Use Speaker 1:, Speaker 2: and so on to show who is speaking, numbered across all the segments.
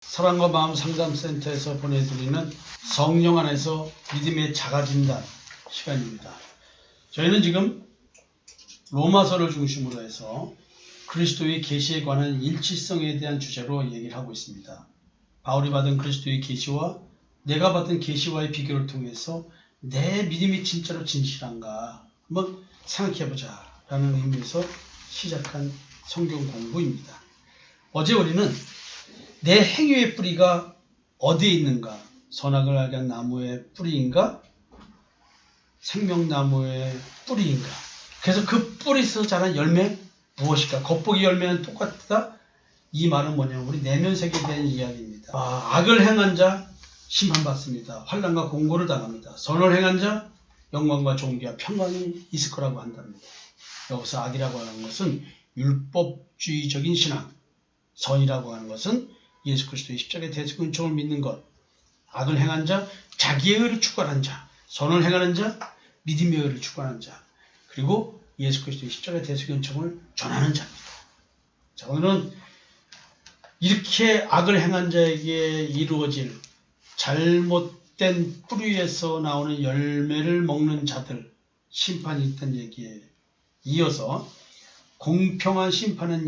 Speaker 1: 사랑과 마음 상담센터에서 보내드리는 성령 안에서 믿음의 자가진단 시간입니다. 저희는 지금 로마서를 중심으로 해서 그리스도의 계시에 관한 일치성에 대한 주제로 얘기를 하고 있습니다. 바울이 받은 그리스도의 계시와 내가 받은 계시와의 비교를 통해서 내 믿음이 진짜로 진실한가 한번 생각해보자 라는 의미에서 시작한 성경 공부입니다. 어제 우리는 내 행위의 뿌리가 어디에 있는가? 선악을 알게 한 나무의 뿌리인가? 생명나무의 뿌리인가? 그래서 그 뿌리에서 자란 열매 무엇일까? 겉보기 열매는 똑같다? 이 말은 뭐냐면 우리 내면 세계에 대한 이야기입니다. 악을 행한 자 심판받습니다. 환난과 공고를 당합니다. 선을 행한 자 영광과 존귀와 평강이 있을 거라고 한답니다. 여기서 악이라고 하는 것은 율법주의적인 신앙, 선이라고 하는 것은 예수 그리스도의 십자가의 대속 은총을 믿는 것, 악을 행한 자, 자기의 의를 추구하는 자, 선을 행하는 자, 믿음의 의를 추구하는 자, 그리고 예수 그리스도의 십자가의 대속 은총을 전하는 자입니다. 자, 오늘은 이렇게 악을 행한 자에게 이루어질 잘못된 뿌리에서 나오는 열매를 먹는 자들, 심판이 있다는 얘기에 이어서 공평한 심판에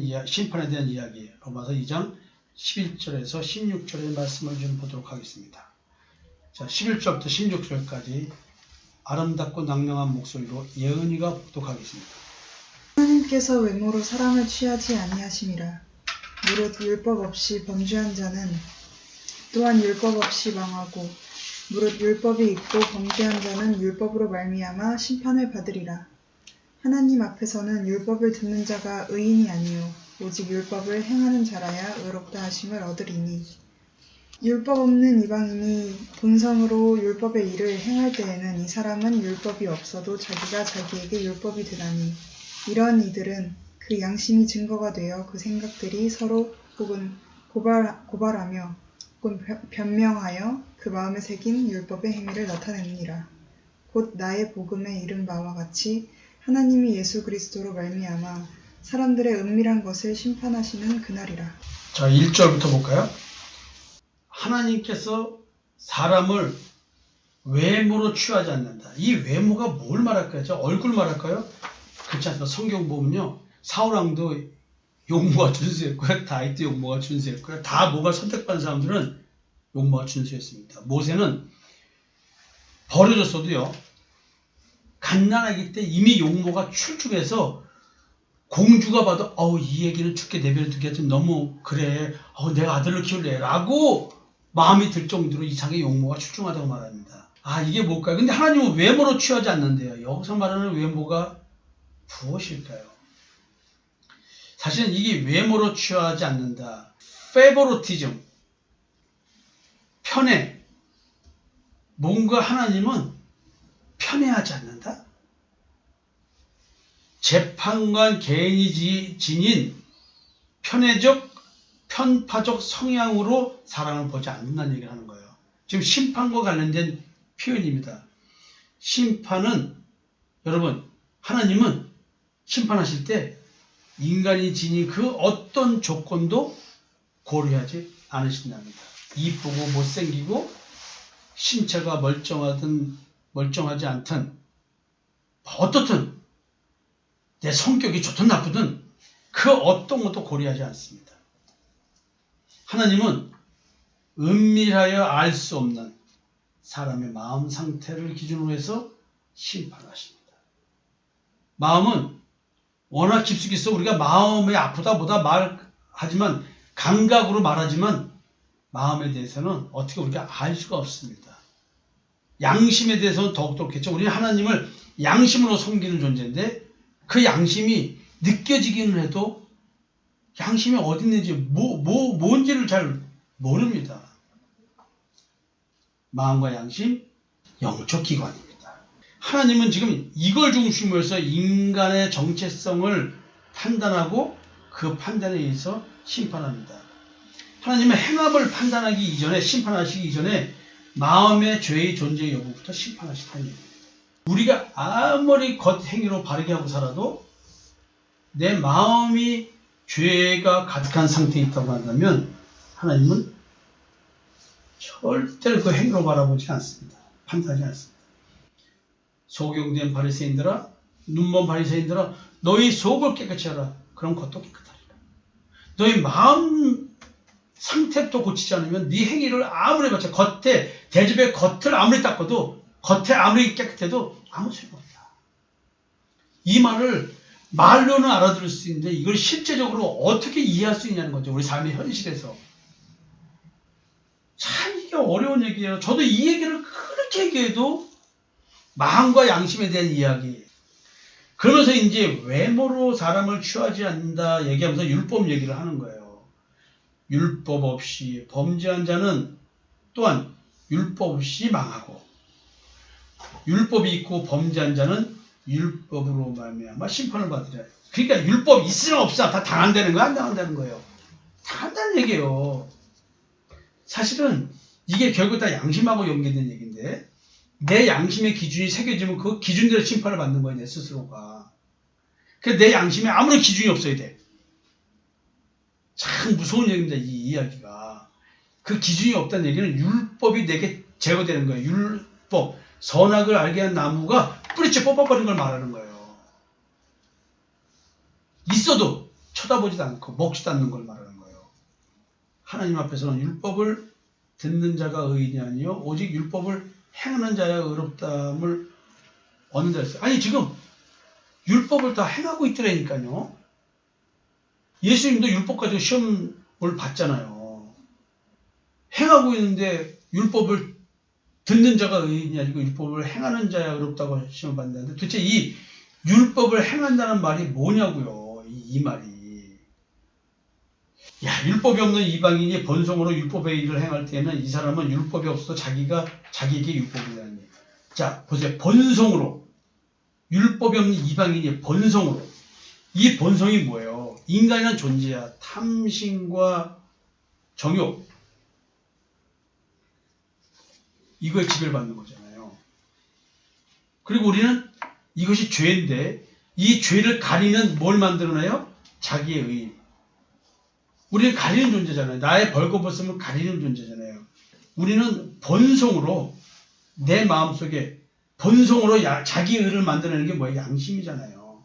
Speaker 1: 대한 이야기, 로마서 2장 11절에서 16절의 말씀을 좀 보도록 하겠습니다. 자, 11절부터 16절까지 아름답고 낭랑한 목소리로 예은이가 복독하겠습니다.
Speaker 2: 하나님께서 외모로 사람을 취하지 아니하심이라. 무릇 율법 없이 범죄한 자는 또한 율법 없이 망하고, 무릇 율법이 있고 범죄한 자는 율법으로 말미암아 심판을 받으리라. 하나님 앞에서는 율법을 듣는 자가 의인이 아니요 오직 율법을 행하는 자라야 의롭다 하심을 얻으리니, 율법 없는 이방인이 본성으로 율법의 일을 행할 때에는 이 사람은 율법이 없어도 자기가 자기에게 율법이 되나니, 이런 이들은 그 양심이 증거가 되어 그 생각들이 서로 혹은 고발하며 혹은 변명하여 그 마음에 새긴 율법의 행위를 나타내느니라. 곧 나의 복음에 이른 바와 같이 하나님이 예수 그리스도로 말미암아 사람들의 은밀한 것을 심판하시는 그날이라.
Speaker 1: 자, 1절부터 볼까요? 하나님께서 사람을 외모로 취하지 않는다. 이 외모가 뭘 말할까요? 얼굴 말할까요? 그렇지 않습니다. 성경 보면요, 사울왕도 용모가 준수했고요, 다윗도 용모가 준수했고요, 다 뭐가 선택받은 사람들은 용모가 준수했습니다. 모세는 버려졌어도요, 갓난아기 때 이미 용모가 출중해서 공주가 봐도 이 얘기는 죽게 내버려 두기가 좀 너무 그래, 내가 아들을 키울래 라고 마음이 들 정도로 이상하게 용모가 출중하다고 말합니다. 이게 뭘까요? 근데 하나님은 외모로 취하지 않는데요. 여기서 말하는 외모가 무엇일까요? 사실은 이게 외모로 취하지 않는다. 페보로티즘, 편애. 뭔가 하나님은 편애하지 않는다? 재판관 개인이 지닌 편파적 성향으로 사람을 보지 않는다는 얘기를 하는 거예요. 지금 심판과 관련된 표현입니다. 심판은, 여러분, 하나님은 심판하실 때 인간이 지닌 그 어떤 조건도 고려하지 않으신답니다. 이쁘고 못생기고 신체가 멀쩡하든 멀쩡하지 않든 어떻든 내 성격이 좋든 나쁘든 그 어떤 것도 고려하지 않습니다. 하나님은 은밀하여 알 수 없는 사람의 마음 상태를 기준으로 해서 심판하십니다. 마음은 워낙 깊숙이 있어 우리가 마음이 아프다 보다 말하지만, 감각으로 말하지만 마음에 대해서는 어떻게 우리가 알 수가 없습니다. 양심에 대해서는 더욱더 그렇겠죠. 우리는 하나님을 양심으로 섬기는 존재인데 그 양심이 느껴지기는 해도 양심이 어디 있는지 뭔지를 잘 모릅니다. 마음과 양심, 영적 기관입니다. 하나님은 지금 이걸 중심으로 해서 인간의 정체성을 판단하고 그 판단에 의해서 심판합니다. 하나님은 행함을 판단하기 이전에, 심판하시기 이전에 마음의 죄의 존재 여부부터 심판하시다는 얘기입니다. 우리가 아무리 겉행위로 바르게 하고 살아도 내 마음이 죄가 가득한 상태에 있다고 한다면 하나님은 절대로 그 행위로 바라보지 않습니다. 판단하지 않습니다. 소경된 바리새인들아, 눈먼 바리새인들아, 너희 속을 깨끗이 하라. 그럼 겉도 깨끗하리라. 너희 마음 상태도 고치지 않으면 네 행위를 아무리 고쳐 겉에 대접의 겉을 아무리 닦아도 겉에 아무리 깨끗해도 아무 소용없다. 이 말을 말로는 알아들을 수 있는데 이걸 실제적으로 어떻게 이해할 수 있냐는 거죠. 우리 삶의 현실에서. 참 이게 어려운 얘기예요. 저도 이 얘기를 그렇게 얘기해도 마음과 양심에 대한 이야기. 그러면서 이제 외모로 사람을 취하지 않는다 얘기하면서 율법 얘기를 하는 거예요. 율법 없이 범죄한 자는 또한 율법 없이 망하고 율법이 있고 범죄한 자는 율법으로 말미암아 심판을 받으리라. 그러니까 율법 있으나 없으나 다 당한다는 거야, 안 당한다는 거예요? 당한다는 얘기예요. 사실은 이게 결국 다 양심하고 연계된 얘기인데 내 양심의 기준이 새겨지면 그 기준대로 심판을 받는 거예요, 내 스스로가. 그래서 내 양심에 아무런 기준이 없어야 돼. 참 무서운 얘기입니다, 이 이야기가. 그 기준이 없다는 얘기는 율법이 내게 제거되는 거예요. 율법, 선악을 알게 한 나무가 뿌리째 뽑아버린 걸 말하는 거예요. 있어도 쳐다보지도 않고 먹지도 않는 걸 말하는 거예요. 하나님 앞에서는 율법을 듣는 자가 의인이 아니요 오직 율법을 행하는 자야 의롭다함을 얻는다 했어요. 아니 지금 율법을 다 행하고 있더라니까요. 예수님도 율법 가지고 시험을 봤잖아요. 행하고 있는데 율법을 듣는 자가 의인이 아니고 율법을 행하는 자야 의롭다고 시험을 받는다는데 도대체 이 율법을 행한다는 말이 뭐냐고요. 이 말이. 야, 율법이 없는 이방인이 본성으로 율법의 일을 행할 때는 이 사람은 율법이 없어도 자기에게 율법이라는 얘기예요. 자, 보세요. 본성으로. 율법이 없는 이방인이 본성으로. 이 본성이 뭐예요? 인간이란 존재야. 탐심과 정욕. 이거에 지배를 받는 거잖아요. 그리고 우리는 이것이 죄인데 이 죄를 가리는 뭘 만들어내요? 자기의 의. 우리는 가리는 존재잖아요. 나의 벌거벗음을 가리는 존재잖아요. 우리는 본성으로 내 마음속에 본성으로 자기의 의를 만들어내는 게 뭐예요? 양심이잖아요.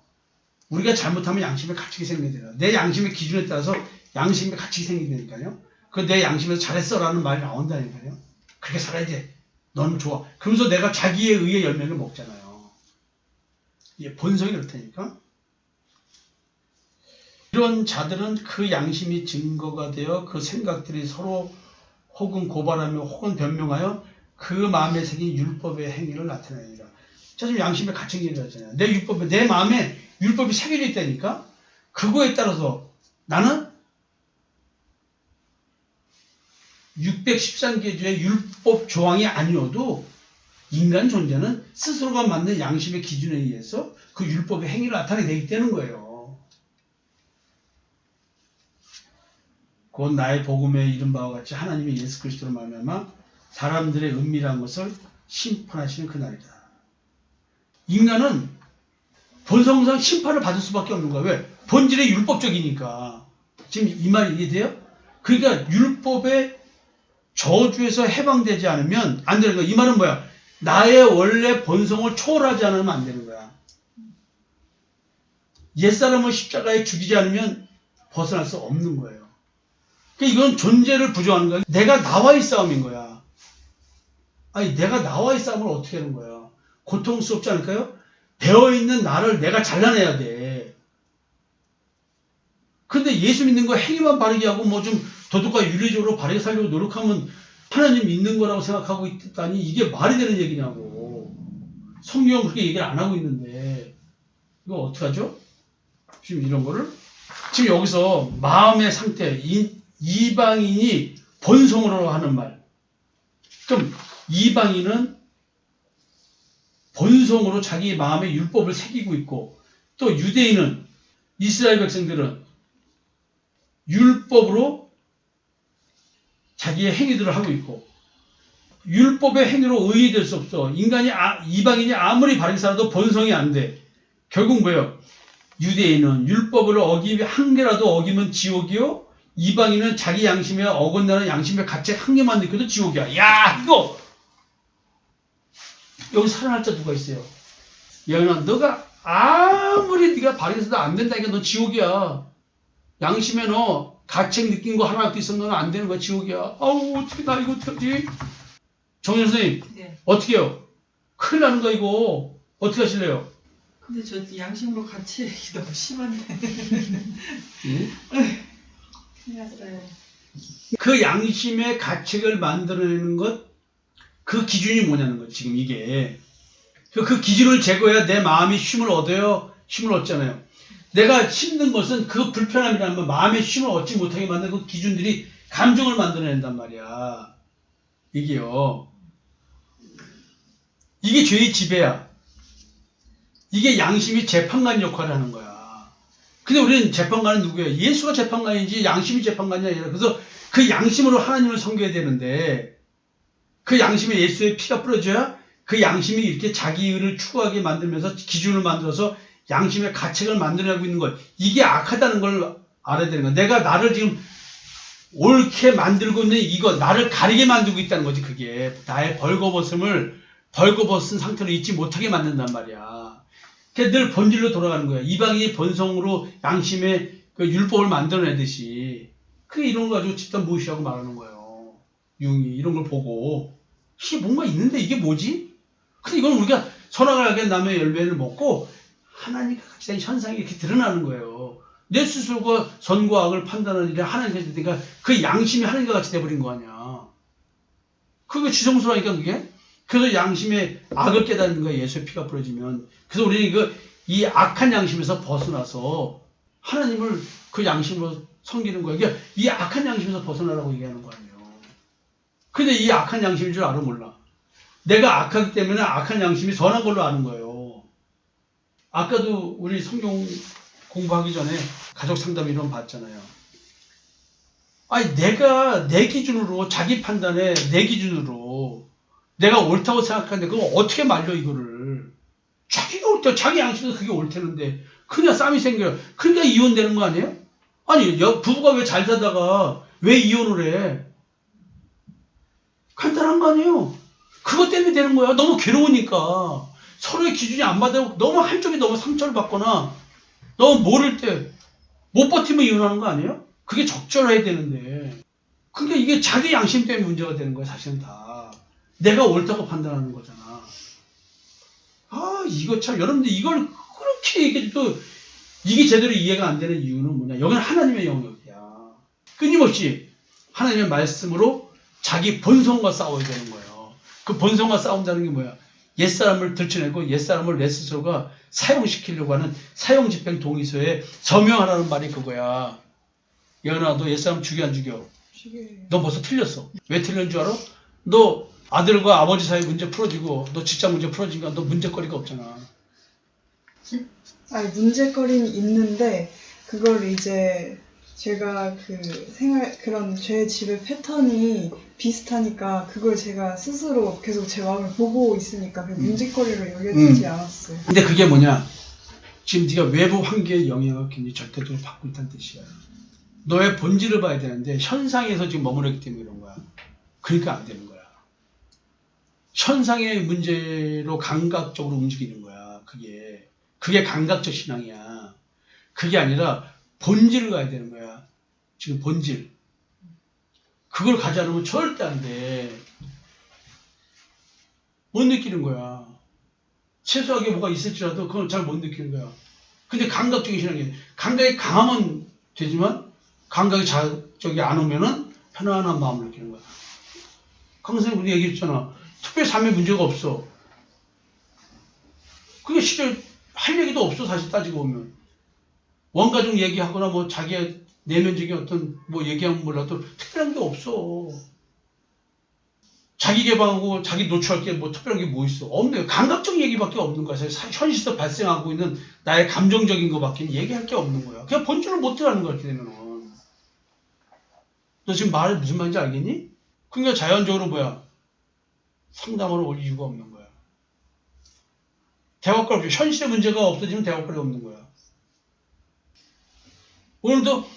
Speaker 1: 우리가 잘못하면 양심에 갇히게 생기잖아요. 내 양심의 기준에 따라서 양심에 갇히게 생긴다니까요. 그 내 양심에서 잘했어라는 말이 나온다니까요. 그렇게 살아야 돼. 너는 좋아. 그러면서 내가 자기의 의의 열매를 먹잖아요. 이게 본성이 그렇다니까. 이런 자들은 그 양심이 증거가 되어 그 생각들이 서로 혹은 고발하며 혹은 변명하여 그 마음에 새긴 율법의 행위를 나타내니라. 자, 지금 양심에 갇힌 게 있잖아요. 내 마음에 율법이 새겨져 있다니까. 그거에 따라서 나는 613개조의 율법 조항이 아니어도 인간 존재는 스스로가 만든 양심의 기준에 의해서 그 율법의 행위를 나타내게 되는 거예요. 곧 나의 복음에 이른 바와 같이 하나님의 예수 그리스도로 말미암아 사람들의 은밀한 것을 심판하시는 그날이다. 인간은 본성상 심판을 받을 수밖에 없는 거야. 왜? 본질이 율법적이니까. 지금 이 말이 이해돼요? 그러니까 율법의 저주에서 해방되지 않으면 안 되는 거야. 이 말은 뭐야? 나의 원래 본성을 초월하지 않으면 안 되는 거야. 옛사람을 십자가에 죽이지 않으면 벗어날 수 없는 거예요. 그러니까 이건 존재를 부정하는 거야. 내가 나와의 싸움인 거야. 아니, 내가 나와의 싸움을 어떻게 하는 거야? 고통스럽지 않을까요? 배어있는 나를 내가 잘라내야 돼. 근데 예수 믿는 거 행위만 바르게 하고 뭐 좀 도덕과 윤리적으로 바르게 살려고 노력하면 하나님 믿는 거라고 생각하고 있다니 이게 말이 되는 얘기냐고. 성경은 그렇게 얘기를 안 하고 있는데 이거 어떡하죠? 지금 이런 거를 지금 여기서 마음의 상태 이방인이 본성으로 하는 말. 그럼 이방인은 본성으로 자기 마음의 율법을 새기고 있고 또 유대인은 이스라엘 백성들은 율법으로 자기의 행위들을 하고 있고 율법의 행위로 의의될 수 없어. 이방인이 아무리 바르게 살아도 본성이 안 돼. 결국 뭐예요? 유대인은 율법을 한 개라도 어기면 지옥이요 이방인은 자기 양심에 어긋나는 양심의 가책 한 개만 느껴도 지옥이야. 야, 이거! 여기 살아날 자 누가 있어요? 예언아, 너가 아무리 네가 바르게서도 안 된다니까 너 지옥이야. 양심에 너 가책 느낀 거 하나도 있으면 너는 안 되는 거야. 지옥이야. 아우, 어떻게 나 이거 어떡하지? 정현 선생님,
Speaker 3: 네.
Speaker 1: 어떻게 해요? 큰일 나는 거 이거. 어떻게 하실래요?
Speaker 3: 근데 저 양심으로 같이 얘기 너무 심한데.
Speaker 1: 응?
Speaker 3: 큰일 났어요.
Speaker 1: 그 양심의 가책을 만들어내는 것, 그 기준이 뭐냐는 거지, 지금 이게. 그 기준을 제거해야 내 마음이 쉼을 얻어요. 쉼을 얻잖아요. 내가 힘든 것은 그 불편함이라는 건 마음의 쉼을 얻지 못하게 만드는 그 기준들이 감정을 만들어낸단 말이야. 이게요. 이게 죄의 지배야. 이게 양심이 재판관 역할을 하는 거야. 근데 우리는 재판관은 누구예요? 예수가 재판관이지 양심이 재판관이 아니라. 그래서 그 양심으로 하나님을 섬겨야 되는데 그 양심에 예수의 피가 뿌려져야 그 양심이 이렇게 자기 의를 추구하게 만들면서 기준을 만들어서 양심의 가책을 만들어내고 있는 것. 이게 악하다는 걸 알아야 되는 거야. 내가 나를 지금 옳게 만들고 있는 이거, 나를 가리게 만들고 있다는 거지. 그게 나의 벌거벗은 상태로 있지 못하게 만든단 말이야. 그게 늘 본질로 돌아가는 거야. 이방인이 본성으로 양심의 그 율법을 만들어내듯이. 그게 이런 거 가지고 집단 무시하고 말하는 거예요. 융이 이런 걸 보고 이게 뭔가 있는데 이게 뭐지? 근데 이건 우리가 선악을 알게 남의 열매를 먹고 하나님과 같이 된 현상이 이렇게 드러나는 거예요. 내 스스로가 선과 악을 판단하는 일에 하나님과 되니까 그 양심이 하나님과 같이 돼버린 거 아니야. 그게 지성소라니까 그게. 그래서 양심의 악을 깨닫는 거야. 예수의 피가 뿌려지면. 그래서 우리는 이 악한 양심에서 벗어나서 하나님을 그 양심으로 섬기는 거야. 그러니까 이 악한 양심에서 벗어나라고 얘기하는 거 아니에요. 근데 이 악한 양심인 줄 알아 몰라. 내가 악하기 때문에 악한 양심이 선한 걸로 아는 거예요. 아까도 우리 성경 공부하기 전에 가족 상담 이론 봤잖아요. 아니 내가 내 기준으로 자기 판단에 내 기준으로 내가 옳다고 생각하는데 그거 어떻게 말려 이거를. 자기가 옳다. 자기 양심에서 그게 옳다는데 그냥 싸움이 생겨요. 그러니까 이혼되는 거 아니에요? 아니 부부가 왜 잘 살다가 왜 이혼을 해? 간단한 거 아니에요. 그것 때문에 되는 거야. 너무 괴로우니까. 서로의 기준이 안 맞아도 너무 한쪽이 너무 상처를 받거나 너무 모를 때 못 버티면 이혼하는 거 아니에요? 그게 적절해야 되는데. 그러니까 이게 자기 양심 때문에 문제가 되는 거야. 사실은 다. 내가 옳다고 판단하는 거잖아. 아 이거 참 여러분들 이걸 그렇게 얘기해도 이게 제대로 이해가 안 되는 이유는 뭐냐. 여기는 하나님의 영역이야. 끊임없이 하나님의 말씀으로 자기 본성과 싸워야 되는 거예요. 그 본성과 싸운다는 게 뭐야? 옛사람을 들춰내고 옛사람을 내 스스로가 사용시키려고 하는 사용집행 동의서에 서명하라는 말이 그거야. 예언아, 너 옛사람 죽여 안 죽여? 너 벌써 틀렸어. 왜 틀린 줄 알아? 너 아들과 아버지 사이 문제 풀어지고 너 직장 문제 풀어지니까 너 문제거리가 없잖아.
Speaker 2: 아니, 문제거리는 있는데, 그걸 이제 제가 그런 제 집의 패턴이 비슷하니까 그걸 제가 스스로 계속 제 마음을 보고 있으니까 그 문제거리로 여겨지지 않았어요.
Speaker 1: 근데 그게 뭐냐? 지금 네가 외부 환경의 영향을 굉장히 절대적으로 받고 있다는 뜻이야. 너의 본질을 봐야 되는데 현상에서 지금 머무르기 때문에 그런 거야. 그러니까 안 되는 거야. 현상의 문제로 감각적으로 움직이는 거야. 그게 감각적 신앙이야. 그게 아니라 본질을 가야 되는 거야. 지금 본질. 그걸 가지 않으면 절대 안 돼. 못 느끼는 거야. 최소하게 뭐가 있을지라도 그건 잘 못 느끼는 거야. 근데 감각적인 신앙이 감각이 강하면 되지만 감각이 저기 안 오면은 편안한 마음을 느끼는 거야. 강선생님 우리 얘기했잖아. 특별히 삶에 문제가 없어. 그게 실제 할 얘기도 없어. 사실 따지고 보면. 원가족 얘기하거나 뭐 자기의 내면적인 어떤 뭐 얘기하면 몰라도 특별한 게 없어. 자기 개방하고 자기 노출할 게 뭐 특별한 게 뭐 있어? 없네. 감각적 얘기밖에 없는 거야. 현실에서 발생하고 있는 나의 감정적인 거밖에 얘기할 게 없는 거야. 그냥 본질을 못 들어가는 거야. 이렇게 되면은. 너 지금 말 무슨 말인지 알겠니? 그러니까 자연적으로 뭐야? 상담을 올 이유가 없는 거야. 대화거리 없죠. 현실의 문제가 없어지면 대화거리가 없는 거야. 오늘도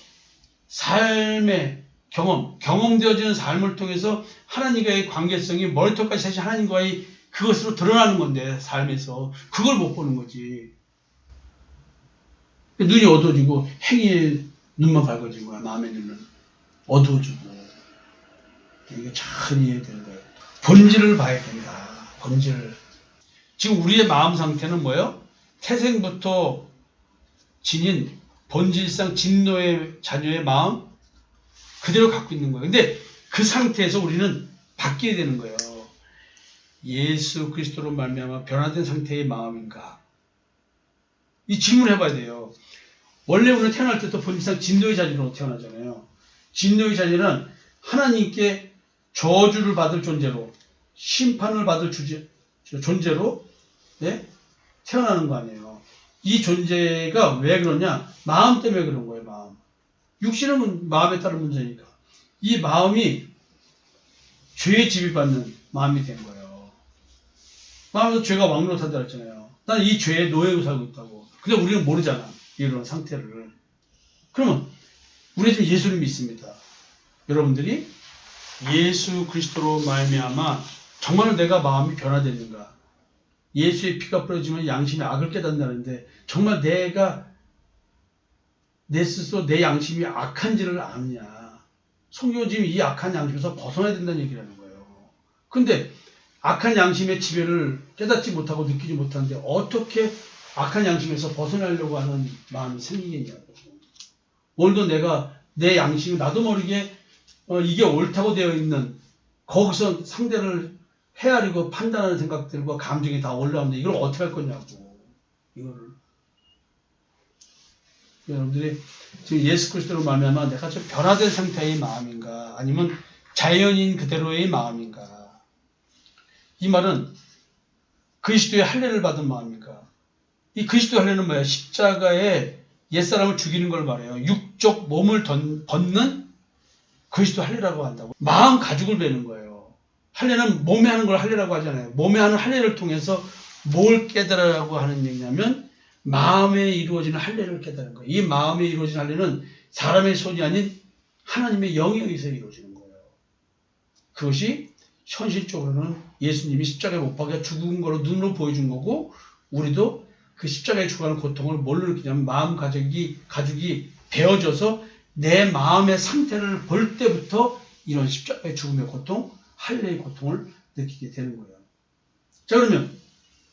Speaker 1: 삶의 경험되어지는 삶을 통해서 하나님과의 관계성이 머리털까지 사실 하나님과의 그것으로 드러나는 건데, 삶에서 그걸 못 보는 거지. 눈이 어두워지고 행위에 눈만 밝아지고 마음의 눈은 어두워지고. 이게 잘 이해되는 거예요. 본질을 봐야 된다. 본질을. 지금 우리의 마음 상태는 뭐예요? 태생부터 지닌 본질상 진노의 자녀의 마음 그대로 갖고 있는 거예요. 근데 그 상태에서 우리는 바뀌어야 되는 거예요. 예수 그리스도로 말미암아 변화된 상태의 마음인가? 이 질문을 해봐야 돼요. 원래 우리는 태어날 때부터 본질상 진노의 자녀로 태어나잖아요. 진노의 자녀는 하나님께 저주를 받을 존재로, 심판을 받을 존재로 태어나는 거 아니에요. 이 존재가 왜 그러냐? 마음 때문에 그런 거예요. 마음. 육신은 마음에 따른 문제니까. 이 마음이 죄에 지배받는 마음이 된 거예요. 마음에서 죄가 왕노릇한다 그랬잖아요. 나는 이 죄의 노예로 살고 있다고. 근데 우리는 모르잖아. 이런 상태를. 그러면 우리 지금 예수를 믿습니다. 여러분들이 예수 그리스도로 말미암아 정말 내가 마음이 변화됐는가? 예수의 피가 뿌려지면 양심의 악을 깨닫는다는데 정말 내가 내 스스로 내 양심이 악한지를 아느냐? 성경은 지금 이 악한 양심에서 벗어나야 된다는 얘기라는 거예요. 근데 악한 양심의 지배를 깨닫지 못하고 느끼지 못하는데 어떻게 악한 양심에서 벗어나려고 하는 마음이 생기겠냐고. 오늘도 내가 내 양심이 나도 모르게 이게 옳다고 되어 있는 거기서 상대를 헤아리고 판단하는 생각들과 감정이 다 올라오는데 이걸 어떻게 할 거냐고. 이거를 여러분들이 지금 예수 그리스도로 말미암아 내가 좀 변화된 상태의 마음인가 아니면 자연인 그대로의 마음인가. 이 말은 그리스도의 할례를 받은 마음인가. 이 그리스도의 할례는 뭐야? 십자가에 옛사람을 죽이는 걸 말해요. 육적 몸을 벗는 그리스도 할례라고 한다고. 마음 가죽을 베는 거예요. 할례는 몸에 하는 걸 할례라고 하잖아요. 몸에 하는 할례를 통해서 뭘 깨달으라고 하는 얘기냐면 마음에 이루어지는 할례를 깨달은 거예요. 이 마음에 이루어지는 할례는 사람의 손이 아닌 하나님의 영에 의해서 이루어지는 거예요. 그것이 현실적으로는 예수님이 십자가에 못 박혀 죽은 거로 눈으로 보여준 거고, 우리도 그 십자가에 죽어가는 고통을 뭘로 느끼냐면 마음 가죽이 베어져서 내 마음의 상태를 볼 때부터 이런 십자가의 죽음의 고통, 할례의 고통을 느끼게 되는 거예요. 자, 그러면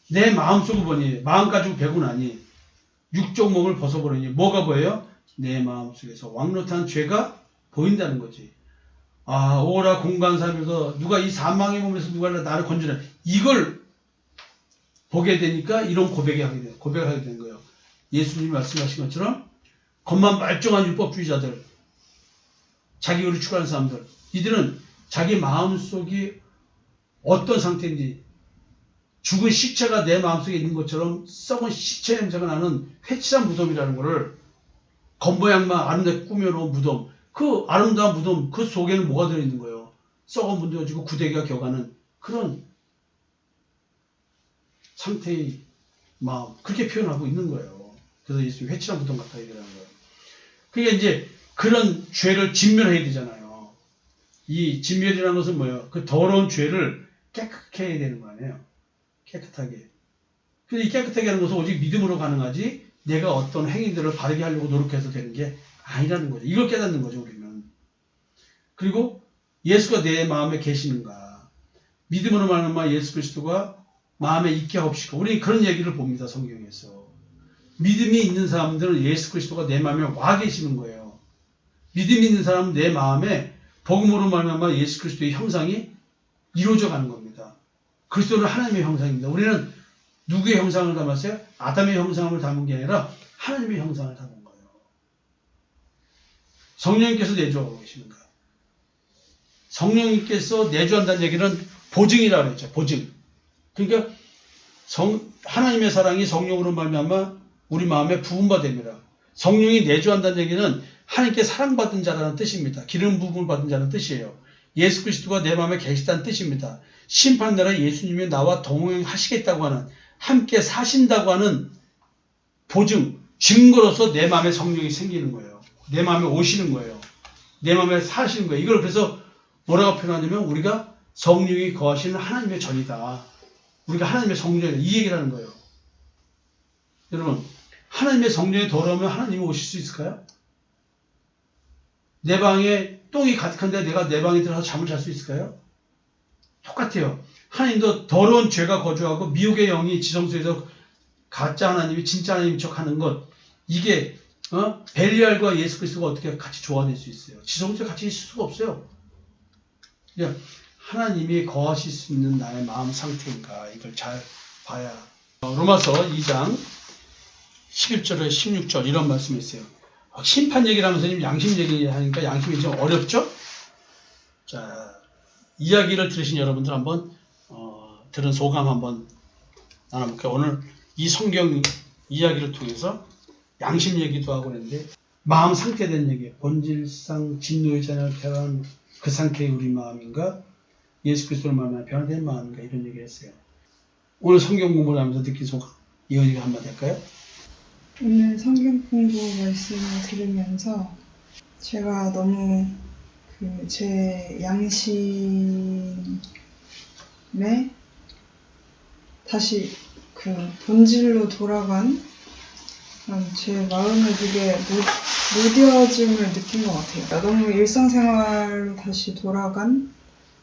Speaker 1: 내 마음속을 보니, 마음 가지고 베고 나니 육적 몸을 벗어버리니 뭐가 보여요? 내 마음속에서 왕노릇한 죄가 보인다는 거지. 아, 오라 공간사면서 누가 이 사망의 몸에서 누가 나를 건져내. 이걸 보게 되니까 이런 고백을 하게 되는 거예요. 예수님이 말씀하신 것처럼 겉만 말종한 율법주의자들, 자기 의를 추구하는 사람들, 이들은 자기 마음속이 어떤 상태인지, 죽은 시체가 내 마음속에 있는 것처럼 썩은 시체 냄새가 나는 회칠한 무덤이라는 것을 겉모양만 아름답게 꾸며놓은 무덤, 그 아름다운 무덤 그 속에는 뭐가 들어있는 거예요? 썩어 문드러지고 구데기가 겨가는 그런 상태의 마음, 그렇게 표현하고 있는 거예요. 그래서 예수님이 회칠한 무덤 같다 이라는 거예요. 그게 이제 그런 죄를 진멸해야 되잖아요. 이 진멸이라는 것은 뭐예요? 그 더러운 죄를 깨끗하게 해야 되는 거 아니에요? 깨끗하게. 근데 이 깨끗하게 하는 것은 오직 믿음으로 가능하지 내가 어떤 행위들을 바르게 하려고 노력해서 되는 게 아니라는 거죠. 이걸 깨닫는 거죠, 우리는. 그리고 예수가 내 마음에 계시는가. 믿음으로 말하면 예수 그리스도가 마음에 있게 하옵시고. 우리는 그런 얘기를 봅니다, 성경에서. 믿음이 있는 사람들은 예수 그리스도가 내 마음에 와 계시는 거예요. 믿음이 있는 사람은 내 마음에 복음으로 말하면 예수 그리스도의 형상이 이루어져 가는 겁니다. 그리스도는 하나님의 형상입니다. 우리는 누구의 형상을 담았어요? 아담의 형상을 담은 게 아니라 하나님의 형상을 담은 거예요. 성령님께서 내주하고 계시는 거예요. 성령님께서 내주한다는 얘기는 보증이라고 그랬죠. 보증. 그러니까 하나님의 사랑이 성령으로 말미암아 우리 마음에 부음바 됩니다. 성령이 내주한다는 얘기는 하나님께 사랑받은 자라는 뜻입니다. 기름 부음을 받은 자라는 뜻이에요. 예수 그리스도가 내 마음에 계시다는 뜻입니다. 심판날에 예수님이 나와 동행하시겠다고 하는, 함께 사신다고 하는 보증, 증거로서 내 마음에 성령이 생기는 거예요. 내 마음에 오시는 거예요. 내 마음에 사시는 거예요. 이걸 그래서 뭐라고 표현하냐면 우리가 성령이 거하시는 하나님의 전이다. 우리가 하나님의 성전이다. 이 얘기를 하는 거예요. 여러분, 하나님의 성전에 돌아오면 하나님이 오실 수 있을까요? 내 방에 똥이 가득한데 내가 내 방에 들어가서 잠을 잘 수 있을까요? 똑같아요. 하나님도 더러운 죄가 거주하고 미혹의 영이 지성소에서 가짜 하나님이 진짜 하나님인 척하는 것, 이게 벨리알과 예수 그리스도가 어떻게 같이 조화될 수 있어요? 지성소에 같이 있을 수가 없어요. 그냥 하나님이 거하실 수 있는 나의 마음 상태인가, 이걸 잘 봐야. 로마서 2장 11절에 16절 이런 말씀이 있어요. 심판 얘기를 하면서 양심 얘기하니까 양심이 좀 어렵죠? 자, 이야기를 들으신 여러분들 한번 들은 소감 한번 나눠볼게요. 오늘 이 성경 이야기를 통해서 양심 얘기도 하고 그랬는데 마음 상태된 얘기, 본질상 진노의 자녀를 변한 그 상태의 우리 마음인가, 예수 그리스도를 만나 변화된 마음인가, 이런 얘기를 했어요. 오늘 성경 공부를 하면서 느낀 소감, 이현이가 한마디 할까요?
Speaker 2: 오늘 성경 공부 말씀을 들으면서 제가 너무 제 양심에 다시 본질로 돌아간 제 마음의 그게 무뎌짐을 느낀 것 같아요. 너무 일상생활로 다시 돌아간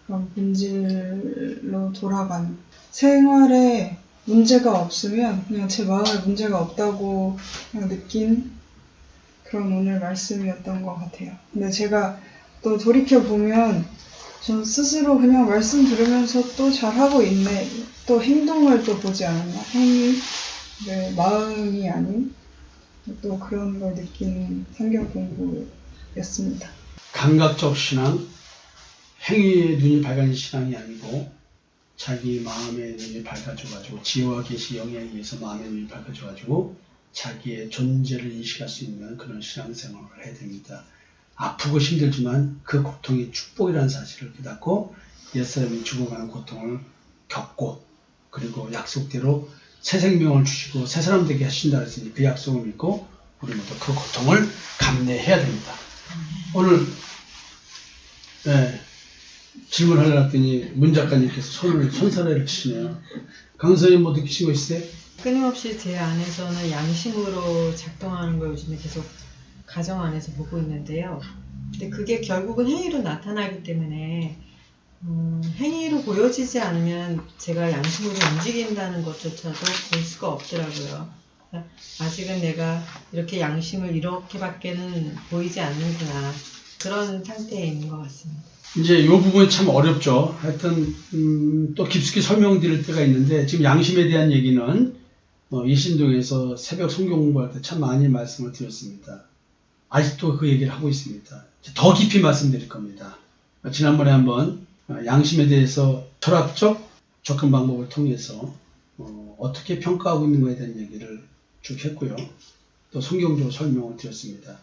Speaker 2: 그런 본질로 돌아간, 생활에 문제가 없으면 그냥 제 마음에 문제가 없다고 그냥 느낀 그런 오늘 말씀이었던 것 같아요. 근데 제가 또 돌이켜보면 전 스스로 그냥 말씀 들으면서 또 잘하고 있네, 또 행동을 또 보지 않았나, 행위, 마음이 아닌 또 그런 걸 느끼는 성경 공부였습니다.
Speaker 1: 감각적 신앙, 행위의 눈이 밝아진 신앙이 아니고 자기 마음의 눈이 밝아져가지고 지혜와 계시 영에 의해서 마음의 눈이 밝아져가지고 자기의 존재를 인식할 수 있는 그런 신앙생활을 해야 됩니다. 아프고 힘들지만 그 고통이 축복이라는 사실을 깨닫고 옛사람이 죽어가는 고통을 겪고, 그리고 약속대로 새 생명을 주시고 새 사람 되게 하신다 했으니 그 약속을 믿고 우리 모두 그 고통을 감내해야 됩니다. 오늘 질문하려고 했더니 문 작가님께서 손사래를 치시네요. 강선생님 뭐 느끼신 거 있어요?
Speaker 3: 끊임없이 제 안에서는 양심으로 작동하는 걸 요즘에 계속 가정 안에서 보고 있는데요. 근데 그게 결국은 행위로 나타나기 때문에 행위로 보여지지 않으면 제가 양심으로 움직인다는 것조차도 볼 수가 없더라고요. 아직은 내가 이렇게 양심을 이렇게밖에는 보이지 않는구나, 그런 상태에 있는 것 같습니다.
Speaker 1: 이제 이 부분이 참 어렵죠. 하여튼 또 깊숙이 설명드릴 때가 있는데, 지금 양심에 대한 얘기는 이신동에서 새벽 성경 공부할 때 참 많이 말씀을 드렸습니다. 아직도 그 얘기를 하고 있습니다. 더 깊이 말씀드릴 겁니다. 지난번에 한번 양심에 대해서 철학적 접근 방법을 통해서 어떻게 평가하고 있는 것에 대한 얘기를 쭉 했고요. 또 성경적으로 설명을 드렸습니다.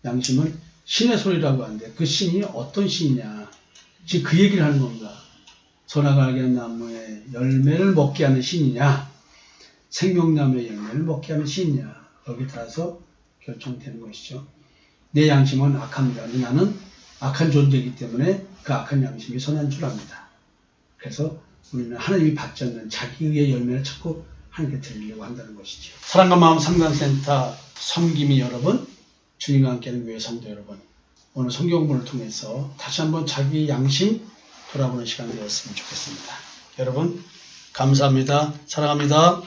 Speaker 1: 양심은 신의 소리라고 하는데 그 신이 어떤 신이냐, 지금 그 얘기를 하는 겁니다. 선악을 알게 하는 나무의 열매를 먹게 하는 신이냐, 생명나무의 열매를 먹게 하는 신이냐, 여기 따라서 결정되는 것이죠. 내 양심은 악합니다. 나는 악한 존재이기 때문에 그 악한 양심이 선한 줄 압니다. 그래서 우리는 하나님이 받지 않는 자기의 열매를 찾고 하나님께 드리려고 한다는 것이죠. 사랑과 마음 상담센터 섬김이 여러분, 주님과 함께하는 교회 성도 여러분, 오늘 성경 공부를 통해서 다시 한번 자기 양심 돌아보는 시간 되었으면 좋겠습니다. 여러분 감사합니다. 사랑합니다.